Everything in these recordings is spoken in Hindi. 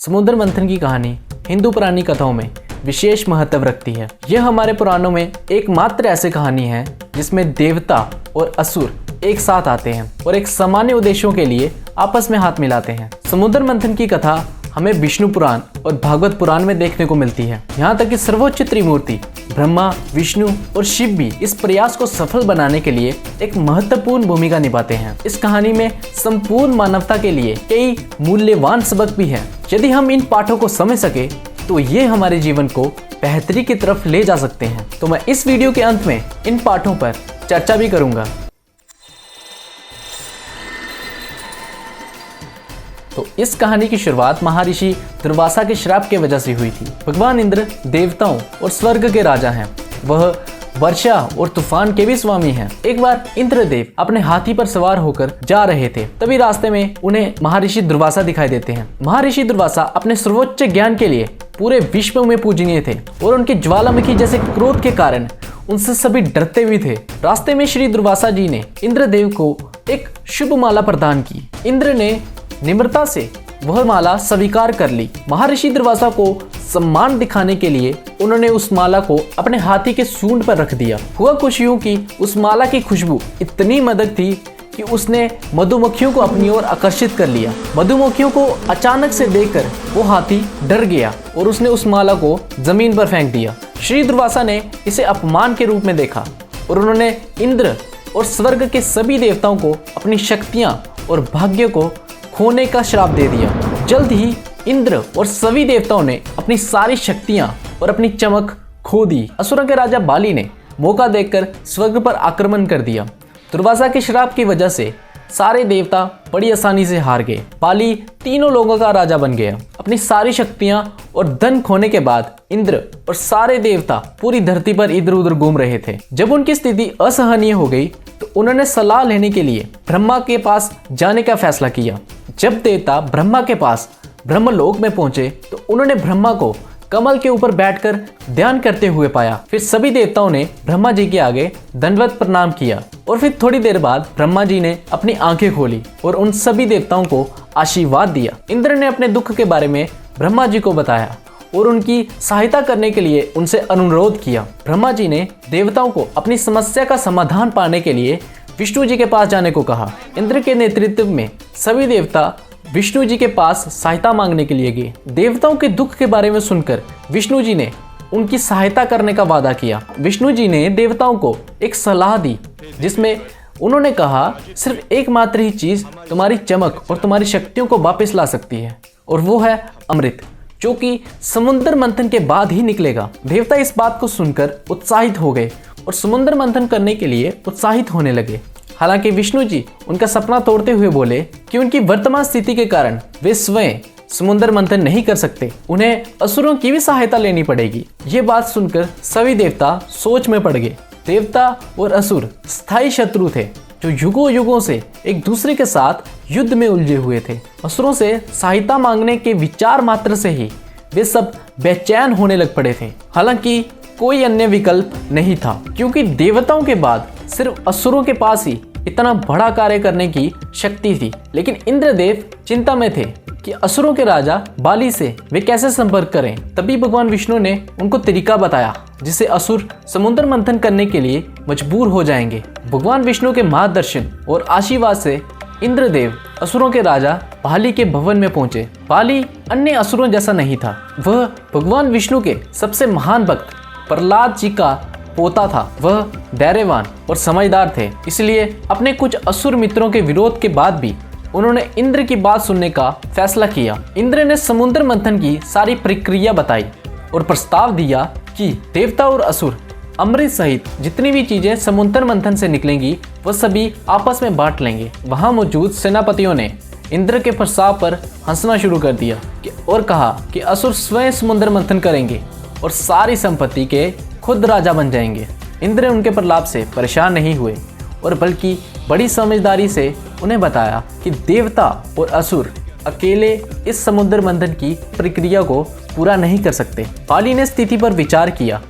समुद्र मंथन की कहानी हिंदू पुरानी कथाओं में विशेष महत्व रखती है। यह हमारे पुराणों में एकमात्र ऐसी कहानी है जिसमें देवता और असुर एक साथ आते हैं और एक सामान्य उद्देश्यों के लिए आपस में हाथ मिलाते हैं। समुद्र मंथन की कथा हमें विष्णु पुराण और भागवत पुराण में देखने को मिलती है। यहाँ तक कि सर्वोच्च त्रिमूर्ति ब्रह्मा, विष्णु और शिव भी इस प्रयास को सफल बनाने के लिए एक महत्वपूर्ण भूमिका निभाते हैं। इस कहानी में संपूर्ण मानवता के लिए कई मूल्यवान सबक भी हैं। यदि हम इन पाठों को समझ सके तो ये हमारे जीवन को बेहतरी की तरफ ले जा सकते हैं। तो मैं इस वीडियो के अंत में इन पाठों पर चर्चा भी करूंगा। तो इस कहानी की शुरुआत महर्षि दुर्वासा के श्राप के वजह से हुई थी। भगवान इंद्र देवताओं और स्वर्ग के राजा हैं। वह वर्षा और तूफान के भी स्वामी हैं। एक बार इंद्रदेव अपने हाथी पर सवार होकर जा रहे थे। तभी रास्ते में उन्हें महर्षि दुर्वासा दिखाई देते हैं। महर्षि दुर्वासा अपने सर्वोच्च ज्ञान के लिए पूरे विश्व में पूजनीय थे और उनके ज्वालामुखी जैसे क्रोध के कारण उनसे सभी डरते भी थे। रास्ते में श्री दुर्वासा जी ने इंद्रदेव को एक शुभ माला प्रदान की। इंद्र ने निम्रता से वह माला स्वीकार कर ली। महर्षि दुर्वासा को सम्मान दिखाने के लिए उन्होंने उस माला को अपने हाथी के सूंड पर रख दिया। हुआ कुछ यूं कि उस माला की खुशबू इतनी मदक थी कि उसने मधुमक्खियों को अपनी ओर आकर्षित कर लिया। मधुमक्खियों को अचानक से देखकर वो हाथी डर गया और उसने उस माला को जमीन पर फेंक दिया। श्री दुर्वासा ने इसे अपमान के रूप में देखा और उन्होंने इंद्र और स्वर्ग के सभी देवताओं को अपनी शक्तियां और भाग्य को खोने का श्राप दे दिया। जल्द ही इंद्र और सभी देवताओं ने अपनी सारी शक्तियां और अपनी चमक खो दी। असुरों के राजा बाली ने मौका देखकर स्वर्ग पर आक्रमण कर दिया। दुर्वासा के श्राप की वजह से सारे देवता बड़ी आसानी से हार गए। बाली तीनों लोगों का राजा बन गया। अपनी सारी शक्तियां और धन खोने के बाद इंद्र और सारे देवता पूरी धरती पर इधर उधर घूम रहे थे। जब उनकी स्थिति असहनीय हो गई तो उन्होंने सलाह लेने के लिए ब्रह्मा के पास जाने का फैसला किया। जब देवता ब्रह्मा के पास ब्रह्मलोक में पहुंचे तो उन्होंने ब्रह्मा को कमल के ऊपर बैठकर ध्यान करते हुए पाया। फिर सभी देवताओं ने ब्रह्मा जी के आगे दंडवत प्रणाम किया और फिर थोड़ी देर बाद ब्रह्मा जी ने अपनी आंखें खोली और उन सभी देवताओं को आशीर्वाद दिया। इंद्र ने अपने दुख के बारे में ब्रह्मा जी को बताया और उनकी सहायता करने के लिए उनसे अनुरोध किया। ब्रह्मा जी ने देवताओं को अपनी समस्या का समाधान पाने के लिए विष्णु जी के पास जाने को कहा। इंद्र के नेतृत्व में सभी देवता विष्णु जी के पास सहायता मांगने के लिए गए। देवताओं के दुख के बारे में सुनकर विष्णु जी ने उनकी सहायता करने का वादा किया। विष्णु जी ने देवताओं को एक सलाह दी जिसमें उन्होंने कहा, सिर्फ एकमात्र ही चीज तुम्हारी चमक और तुम्हारी शक्तियों को वापस ला सकती है और वो है अमृत, जो कि समुद्र मंथन के बाद ही निकलेगा। देवता इस बात को सुनकर उत्साहित हो गए और समुद्र मंथन करने के लिए उत्साहित होने लगे। हालांकि विष्णु जी उनका सपना तोड़ते हुए बोले कि उनकी वर्तमान स्थिति के कारण वे स्वयं समुद्र मंथन नहीं कर सकते, उन्हें असुरों की भी सहायता लेनी पड़ेगी। ये बात सुनकर सभी देवता सोच में पड़ गए। देवता और असुर स्थायी शत्रु थे जो युगों युगों से एक दूसरे के साथ युद्ध में उलझे हुए थे। असुरों से सहायता मांगने के विचार मात्र से ही वे सब बेचैन होने लग पड़े थे। हालांकि कोई अन्य विकल्प नहीं था, क्योंकि देवताओं के बाद सिर्फ असुरों के पास ही इतना बड़ा कार्य करने की शक्ति थी। लेकिन इंद्रदेव चिंता में थे कि असुरों के राजा बाली से वे कैसे संपर्क करें। तभी भगवान विष्णु ने उनको तरीका बताया जिससे असुर समुद्र मंथन करने के लिए मजबूर हो जाएंगे। भगवान विष्णु के मार्गदर्शन और आशीर्वाद से इंद्रदेव असुरों के राजा बाली के भवन में पहुंचे। बाली अन्य असुरों जैसा नहीं था। वह भगवान विष्णु के सबसे महान भक्त प्रहलाद जी का पोता था। वह धैर्यवान और समझदार थे, इसलिए अपने कुछ असुर मित्रों के विरोध के बाद भी उन्होंने इंद्र की बात सुनने का फैसला किया। इंद्र ने समुद्र मंथन की सारी प्रक्रिया बताई और प्रस्ताव दिया कि देवता और असुर अमृत सहित जितनी भी चीजें समुद्र मंथन से निकलेंगी वह सभी आपस में बांट लेंगे। वहां मौजूद सेनापतियों ने इंद्र के प्रस्ताव पर हंसना शुरू कर दिया और कहा कि असुर स्वयं समुद्र मंथन करेंगे और सारी संपत्ति के खुद राजा बन जाएंगे। इंद्र उनके प्रलाप से परेशान नहीं हुए और बल्कि बड़ी समझदारी से उन्हें बताया कि देवता और असुर अकेले इस समुद्र मंथन की प्रक्रिया को पूरा नहीं कर सकते। बाली ने स्थिति पर विचार किया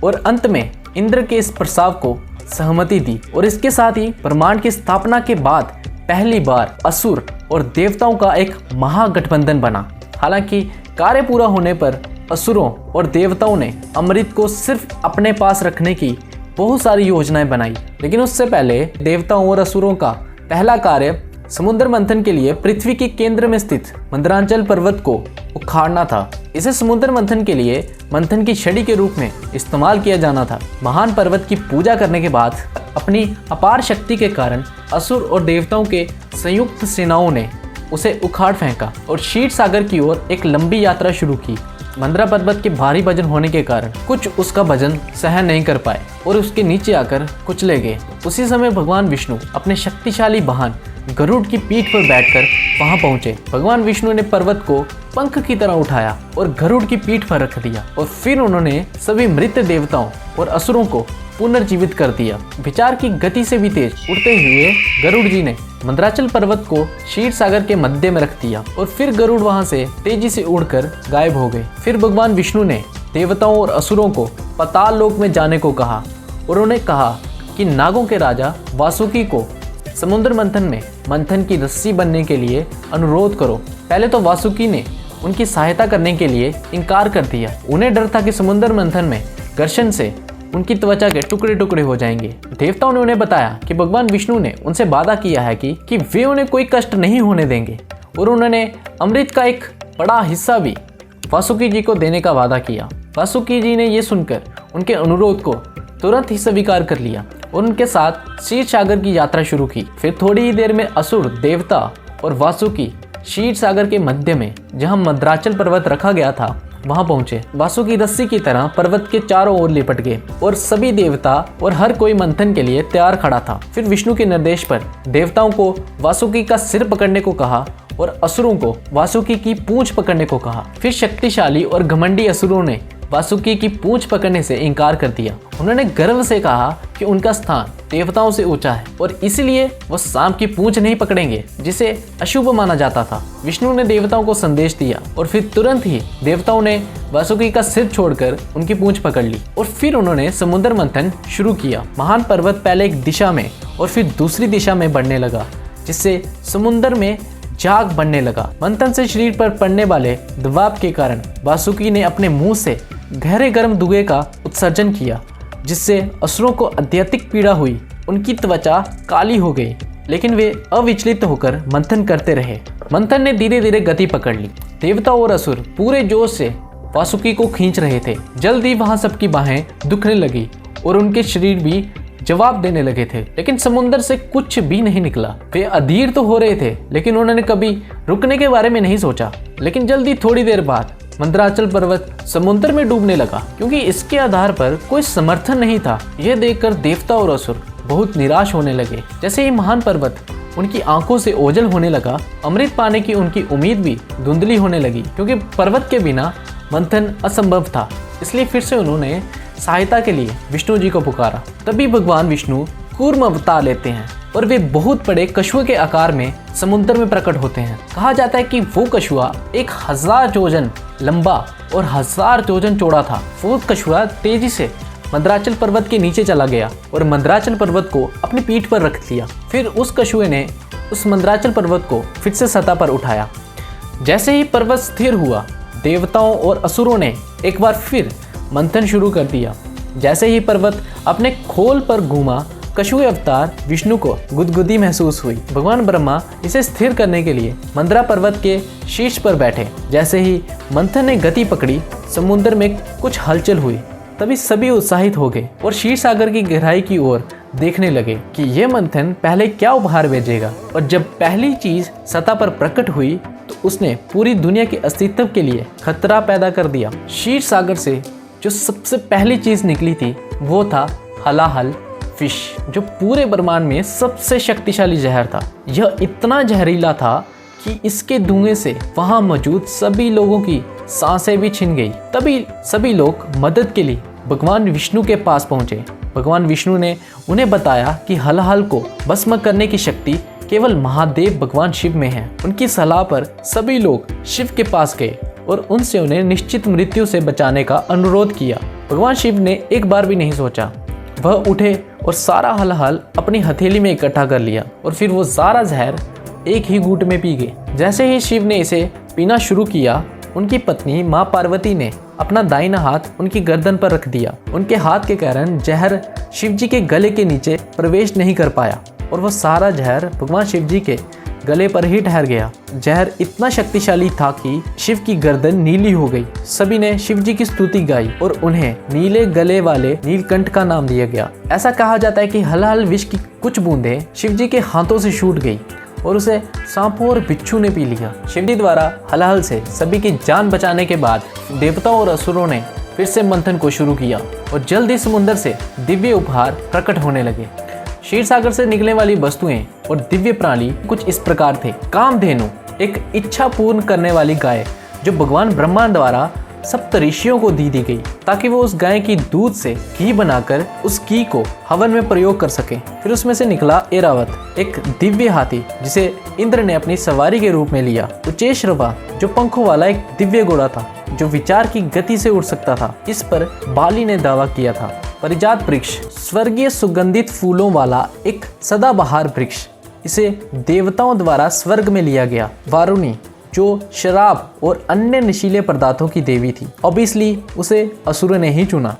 और अंत में इंद्र के इस प्रस्ताव को सहमति दी और इसके साथ ही ब्रह्मांड की स्थापना के बाद पहली बार असुर और देवताओं का एक महागठबंधन बना। हालांकि कार्य पूरा होने पर असुरों और देवताओं ने अमृत को सिर्फ अपने पास रखने की बहुत सारी योजनाएं बनाई। लेकिन उससे पहले देवताओं और असुरों का पहला कार्य समुद्र मंथन के लिए पृथ्वी के केंद्र में स्थित मंदराचल पर्वत को उखाड़ना था। इसे समुद्र मंथन के लिए मंथन की छड़ी के रूप में इस्तेमाल किया जाना था। महान पर्वत की पूजा करने के बाद अपनी अपार शक्ति के कारण असुर और देवताओं के संयुक्त सेनाओं ने उसे उखाड़ फेंका और क्षीर सागर की ओर एक लंबी यात्रा शुरू की। मंदरा पर्वत के भारी वजन होने के कारण कुछ उसका वजन सहन नहीं कर पाए और उसके नीचे आकर कुचले गए। उसी समय भगवान विष्णु अपने शक्तिशाली वाहन गरुड़ की पीठ पर बैठकर वहां पहुंचे। भगवान विष्णु ने पर्वत को पंख की तरह उठाया और गरुड़ की पीठ पर रख दिया और फिर उन्होंने सभी मृत देवताओं और असुरों को पुनर्जीवित कर दिया। विचार की गति से भी तेज उड़ते हुए गरुड़ जी ने मंदराचल पर्वत को क्षीर सागर के मध्य में रख दिया और फिर गरुड़ वहां से तेजी से उड़कर गायब हो गए। फिर भगवान विष्णु ने देवताओं और असुरों को पाताल लोक में जाने को कहा और उन्हें कहा कि नागों के राजा वासुकी को समुद्र मंथन में मंथन की रस्सी बनने के लिए अनुरोध करो। पहले तो वासुकी ने उनकी सहायता करने के लिए इनकार कर दिया। उन्हें डर था कि समुद्र मंथन में घर्षण से उनकी त्वचा के टुकड़े टुकड़े हो जाएंगे। देवताओं ने उन्हें बताया कि भगवान विष्णु ने उनसे वादा किया है कि वे उन्हें कोई कष्ट नहीं होने देंगे और उन्होंने अमृत का एक बड़ा हिस्सा भी वासुकी जी को देने का वादा किया। वासुकी जी ने यह सुनकर उनके अनुरोध को तुरंत ही स्वीकार कर लिया और उनके साथ क्षीर सागर की यात्रा शुरू की। फिर थोड़ी ही देर में असुर, देवता और वासुकी क्षीर सागर के मध्य में जहां मंदराचल पर्वत रखा गया था वहां पहुंचे। वासुकी रस्सी की तरह पर्वत के चारों ओर लिपट गए और सभी देवता और हर कोई मंथन के लिए तैयार खड़ा था। फिर विष्णु के निर्देश पर देवताओं को वासुकी का सिर पकड़ने को कहा और असुरों को वासुकी की पूंछ पकड़ने को कहा। फिर शक्तिशाली और घमंडी असुरों ने वासुकी की पूंछ पकड़ने से इनकार कर दिया। उन्होंने गर्व से कहा कि उनका स्थान देवताओं से ऊंचा है और इसलिए वो सांप की पूंछ नहीं पकड़ेंगे, जिसे अशुभ माना जाता था। विष्णु ने देवताओं को संदेश दिया और फिर तुरंत ही देवताओं ने वासुकी का सिर छोड़कर उनकी पूंछ पकड़ ली और फिर उन्होंने समुद्र मंथन शुरू किया। महान पर्वत पहले एक दिशा में और फिर दूसरी दिशा में बढ़ने लगा, जिससे समुद्र में झाग बनने लगा। मंथन से शरीर पर पड़ने वाले दबाव के कारण वासुकी ने अपने मुंह से गहरे गर्म धुएं का उत्सर्जन किया, जिससे असुरों को अत्यधिक पीड़ा हुई। उनकी त्वचा काली हो गई, लेकिन वे अविचलित होकर मंथन करते रहे। मंथन ने धीरे धीरे गति पकड़ ली। देवता और असुर पूरे जोश से वासुकी को खींच रहे थे। जल्दी वहां सबकी बाहें दुखने लगी और उनके शरीर भी जवाब देने लगे थे, लेकिन समुद्र से कुछ भी नहीं निकला। वे अधीर तो हो रहे थे, लेकिन उन्होंने कभी रुकने के बारे में नहीं सोचा। लेकिन जल्दी थोड़ी देर बाद मंदराचल पर्वत समुद्र में डूबने लगा, क्योंकि इसके आधार पर कोई समर्थन नहीं था। यह देखकर देवता और असुर बहुत निराश होने लगे। जैसे ही महान पर्वत उनकी आंखों से ओझल होने लगा, अमृत पाने की उनकी उम्मीद भी धुंधली होने लगी, क्योंकि पर्वत के बिना मंथन असंभव था। इसलिए फिर से उन्होंने सहायता के लिए विष्णु जी को पुकारा। तभी भगवान विष्णु कूर्म अवतार लेते हैं और वे बहुत बड़े कछुए के आकार में समुद्र में प्रकट होते हैं। कहा जाता है कि वो कछुआ 1000 योजन लंबा और 1000 योजन चौड़ा था। वो कछुआ तेजी से मंदराचल पर्वत के नीचे चला गया और मंदराचल पर्वत को अपनी पीठ पर रख लिया। फिर उस कछुए ने उस मंदराचल पर्वत को फिर से सतह पर उठाया। जैसे ही पर्वत स्थिर हुआ, देवताओं और असुरों ने एक बार फिर मंथन शुरू कर दिया। जैसे ही पर्वत अपने खोल पर घूमा, कछुए अवतार विष्णु को गुदगुदी महसूस हुई। भगवान ब्रह्मा इसे स्थिर करने के लिए मंदरा पर्वत के शीर्ष पर बैठे। जैसे ही मंथन ने गति पकड़ी, समुद्र में कुछ हलचल हुई। तभी सभी उत्साहित हो गए और क्षीर सागर की गहराई की ओर देखने लगे कि यह मंथन पहले क्या उपहार भेजेगा। और जब पहली चीज सतह पर प्रकट हुई तो उसने पूरी दुनिया के अस्तित्व के लिए खतरा पैदा कर दिया। क्षीर सागर से जो सबसे पहली चीज निकली थी वो था हलाहल फिश, जो पूरे ब्रह्मांड में सबसे शक्तिशाली जहर था। यह इतना जहरीला था कि इसके धुएं से वहां मौजूद सभी लोगों की सांसें भी छिन गई। तभी सभी लोग मदद के लिए भगवान विष्णु के पास पहुंचे। भगवान विष्णु ने उन्हें बताया कि हलाहल को भस्म करने की शक्ति केवल महादेव भगवान शिव में है। उनकी सलाह पर सभी लोग शिव के पास गए और उनसे उन्हें निश्चित मृत्यु से बचाने का अनुरोध किया। भगवान शिव ने एक बार भी नहीं सोचा। वह उठे और सारा हलाहल अपनी हथेली में इकट्ठा कर लिया और फिर वो सारा जहर एक ही घूंट में पी गए। जैसे ही शिव ने इसे पीना शुरू किया, उनकी पत्नी माँ पार्वती ने अपना दाहिना हाथ उनकी गर्दन पर रख दिया। उनके हाथ के कारण जहर शिव जी के गले के नीचे प्रवेश नहीं कर पाया और वह सारा जहर भगवान शिव जी के गले पर ही ठहर गया। जहर इतना शक्तिशाली था कि शिव की गर्दन नीली हो गई। सभी ने शिव जी की स्तुति गाई और उन्हें नीले गले वाले नीलकंठ का नाम दिया गया। ऐसा कहा जाता है कि हलाहल विष की कुछ बूंदें शिव जी के हाथों से छूट गई और उसे सांपों और बिच्छू ने पी लिया। शिव जी द्वारा हलाहल से सभी की जान बचाने के बाद देवताओं और असुरों ने फिर से मंथन को शुरू किया और जल्द ही समुद्र से दिव्य उपहार प्रकट होने लगे। क्षीर सागर से निकलने वाली वस्तुएं और दिव्य प्राणी कुछ इस प्रकार थे। कामधेनु, एक इच्छा पूर्ण करने वाली गाय जो भगवान ब्रह्मा द्वारा सप्त ऋषियों को दी गई ताकि वो उस गाय की दूध से घी बनाकर उस घी को हवन में प्रयोग कर सके। फिर उसमें से निकला एरावत, एक दिव्य हाथी जिसे इंद्र ने अपनी सवारी के रूप में लिया। उचेश्रवा, जो पंखों वाला एक दिव्य घोड़ा था जो विचार की गति से उड़ सकता था। इस पर बाली ने दावा किया था। परिजात वृक्ष, स्वर्गीय सुगंधित फूलों वाला एक सदाबहार वृक्ष, इसे देवताओं द्वारा स्वर्ग में लिया गया। वारुणी, जो शराब और अन्य नशीले पदार्थों की देवी थी, ऑब्वियसली उसे असुरों ने ही चुना।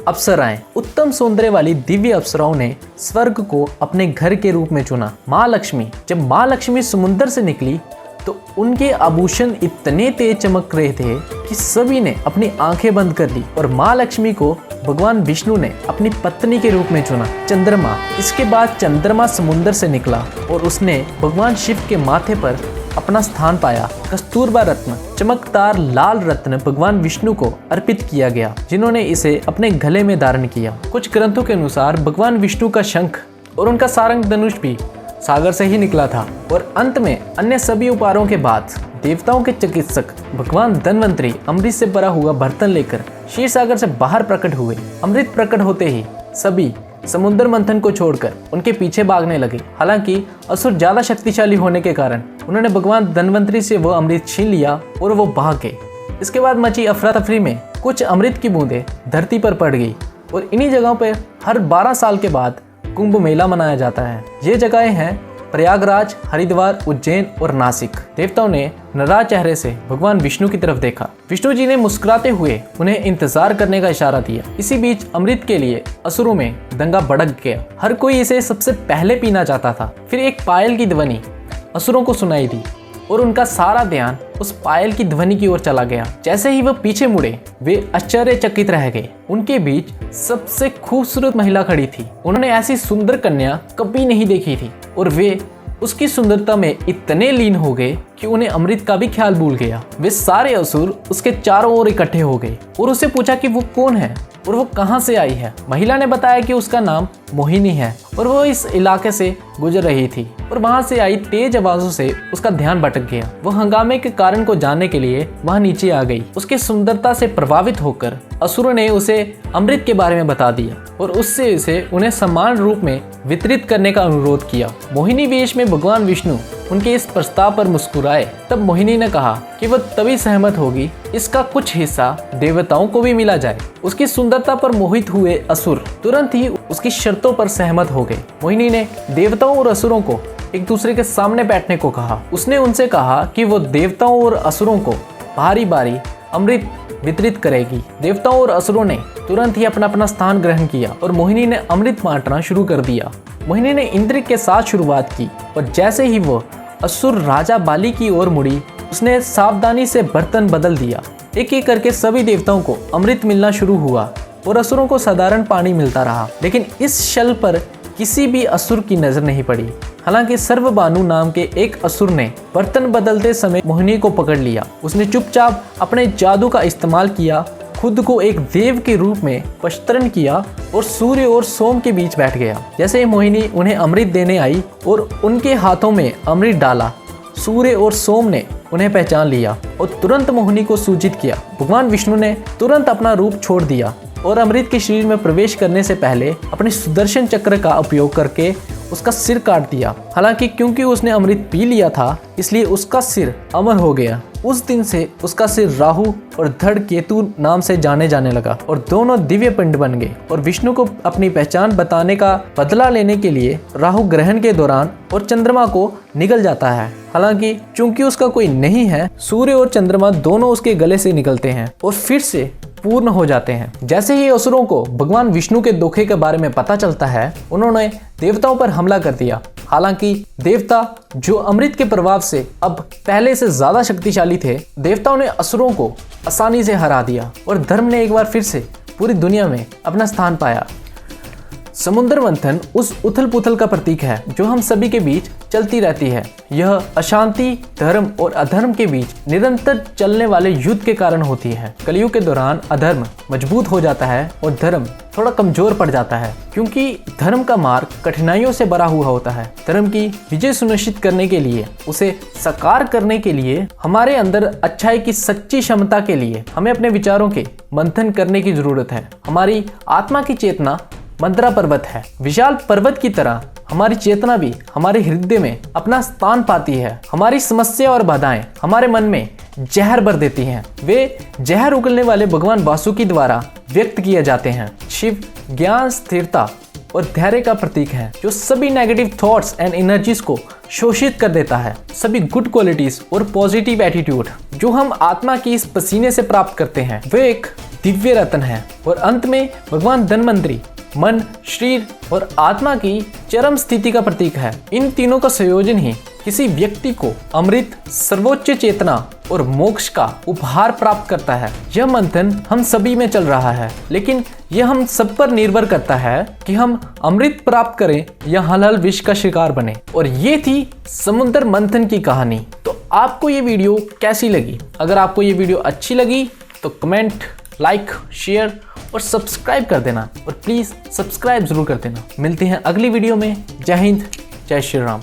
अप्सराएं, उत्तम सौंदर्य वाली दिव्य अप्सराओं ने स्वर्ग को अपने घर के रूप में चुना। माँ लक्ष्मी, जब माँ लक्ष्मी समुद्र से निकली तो उनके आभूषण इतने तेज चमक रहे थे कि सभी ने अपनी आंखें बंद कर ली और माँ लक्ष्मी को भगवान विष्णु ने अपनी पत्नी के रूप में चुना। चंद्रमा, इसके बाद चंद्रमा समुद्र से निकला और उसने भगवान शिव के माथे पर अपना स्थान पाया। कस्तूरबा रत्न, चमकदार लाल रत्न भगवान विष्णु को अर्पित किया गया जिन्होंने इसे अपने गले में धारण किया। कुछ ग्रंथों के अनुसार भगवान विष्णु का शंख और उनका सारंग धनुष भी सागर से ही निकला था। और अंत में अन्य सभी उपहारों के बाद देवताओं के चिकित्सक भगवान धन्वंतरी अमृत से भरा हुआ बर्तन लेकर क्षीर सागर से बाहर प्रकट हुए। अमृत प्रकट होते ही सभी समुद्र मंथन को छोड़कर उनके पीछे भागने लगे। हालांकि असुर ज्यादा शक्तिशाली होने के कारण उन्होंने भगवान धन्वंतरी से वो अमृत छीन लिया और वो भाग गए। इसके बाद मची अफरा तफरी में कुछ अमृत की बूंदें धरती पर पड़ गई और इन्हीं जगहों पर हर 12 साल के बाद कुंभ मेला मनाया जाता है। ये जगहें हैं प्रयागराज, हरिद्वार, उज्जैन और नासिक। देवताओं ने नाराज चेहरे से भगवान विष्णु की तरफ देखा। विष्णु जी ने मुस्कुराते हुए उन्हें इंतजार करने का इशारा दिया। इसी बीच अमृत के लिए असुरों में दंगा भड़क गया। हर कोई इसे सबसे पहले पीना चाहता था। फिर एक पायल की ध्वनि असुरों को सुनाई दी और उनका सारा ध्यान उस पायल की ध्वनि की ओर चला गया। जैसे ही वह पीछे मुड़े वे आश्चर्यचकित रह गए। उनके बीच सबसे खूबसूरत महिला खड़ी थी। उन्होंने ऐसी सुंदर कन्या कभी नहीं देखी थी और वे उसकी सुंदरता में इतने लीन हो गए कि उन्हें अमृत का भी ख्याल भूल गया। वे सारे असुर उसके चारों ओर इकट्ठे हो गए और उससे पूछा कि वो कौन है और वो कहाँ से आई है। महिला ने बताया कि उसका नाम मोहिनी है और वो इस इलाके से गुजर रही थी और वहां से आई तेज आवाजों से उसका ध्यान भटक गया। वो हंगामे के कारण को जानने के लिए वहां नीचे आ गई। उसकी सुंदरता से प्रभावित होकर असुरों ने उसे अमृत के बारे में बता दिया और उससे उसे उन्हें समान रूप में वितरित करने का अनुरोध किया। मोहिनी वेश में भगवान विष्णु उनके इस प्रस्ताव पर मुस्कुराए। तब मोहिनी ने कहा कि वह तभी सहमत होगी इसका कुछ हिस्सा देवताओं को भी मिला जाए। उसकी सुंदरता पर मोहित हुए असुर तुरंत ही उसकी शर्तों पर सहमत हो गए। मोहिनी ने देवताओं और असुरों को एक दूसरे के सामने बैठने को कहा। उसने उनसे कहा कि वो देवताओं और असुरों को बारी बारी अमृत वितरित करेगी। देवताओं और असुरों ने तुरंत ही अपना अपना स्थान ग्रहण किया और मोहिनी ने अमृत बांटना शुरू कर दिया। मोहिनी ने इंद्र के साथ शुरुआत की और जैसे ही वो असुर राजा बाली की ओर मुड़ी उसने सावधानी से बर्तन बदल दिया। एक एक करके सभी देवताओं को अमृत मिलना शुरू हुआ और असुरों को साधारण पानी मिलता रहा। लेकिन इस छल पर किसी भी असुर की नजर नहीं पड़ी। हालांकि सर्वबानु नाम के एक असुर ने बर्तन बदलते समय मोहिनी को पकड़ लिया। उसने चुपचाप अपने जादू का इस्तेमाल किया, खुद को एक देव के रूप में पश्चरण किया और सूर्य और सोम के बीच बैठ गया। जैसे ही मोहिनी उन्हें अमृत देने आई और उनके हाथों में अमृत डाला, सूर्य और सोम ने उन्हें पहचान लिया और तुरंत मोहिनी को सूचित किया। भगवान विष्णु ने तुरंत अपना रूप छोड़ दिया और अमृत के शरीर में प्रवेश करने से पहले अपने सुदर्शन चक्र का उपयोग करके उसका सिर काट दिया। हालांकि क्योंकि उसने अमृत पी लिया था इसलिए उसका सिर अमर हो गया। उस दिन से उसका सिर राहु और धड़ केतु नाम से जाने जाने लगा और दोनों दिव्य पिंड बन गए। और विष्णु को अपनी पहचान बताने का बदला लेने के लिए राहु ग्रहण के दौरान और चंद्रमा को निगल जाता है। हालांकि चूंकि उसका कोई नहीं है, सूर्य और चंद्रमा दोनों उसके गले से निकलते हैं और फिर से पूर्ण हो जाते हैं। जैसे ही असुरों को भगवान विष्णु के धोखे के बारे में पता चलता है, उन्होंने देवताओं पर हमला कर दिया। हालांकि देवता जो अमृत के प्रभाव से अब पहले से ज्यादा शक्तिशाली थे, देवताओं ने असुरों को आसानी से हरा दिया और धर्म ने एक बार फिर से पूरी दुनिया में अपना स्थान पाया। समुद्र मंथन उस उथल पुथल का प्रतीक है जो हम सभी के बीच चलती रहती है। यह अशांति, धर्म और अधर्म के बीच निरंतर चलने वाले युद्ध के कारण होती है। कलयुग के दौरान अधर्म मजबूत हो जाता है और धर्म थोड़ा कमजोर पड़ जाता है, क्योंकि धर्म का मार्ग कठिनाइयों से भरा हुआ होता है। धर्म की विजय सुनिश्चित करने के लिए, उसे साकार करने के लिए, हमारे अंदर अच्छाई की सच्ची क्षमता के लिए हमें अपने विचारों के मंथन करने की जरूरत है। हमारी आत्मा की चेतना मंत्रा पर्वत है। विशाल पर्वत की तरह हमारी चेतना भी हमारे हृदय में अपना स्थान पाती है। हमारी समस्या और बाधाएं हमारे मन में जहर भर देती हैं। वे जहर उगलने वाले भगवान वासुकी द्वारा व्यक्त किए जाते हैं। शिव ज्ञान, स्थिरता और धैर्य का प्रतीक है, जो सभी नेगेटिव थॉट्स एंड एनर्जीज को शोषित कर देता है। सभी गुड क्वालिटीज और पॉजिटिव एटीट्यूड जो हम आत्मा की इस पसीने से प्राप्त करते हैं, वे एक दिव्य रत्न है। और अंत में भगवान धन्वंतरी मन, शरीर और आत्मा की चरम स्थिति का प्रतीक है। इन तीनों का संयोजन ही किसी व्यक्ति को अमृत, सर्वोच्च चेतना और मोक्ष का उपहार प्राप्त करता है। यह मंथन हम सभी में चल रहा है, लेकिन यह हम सब पर निर्भर करता है कि हम अमृत प्राप्त करें या हलाल विष का शिकार बने। और ये थी समुद्र मंथन की कहानी। तो आपको ये वीडियो कैसी लगी? अगर आपको ये वीडियो अच्छी लगी तो कमेंट, लाइक, शेयर और सब्सक्राइब कर देना, और प्लीज सब्सक्राइब जरूर कर देना। मिलते हैं अगली वीडियो में। जय हिंद, जय श्री राम।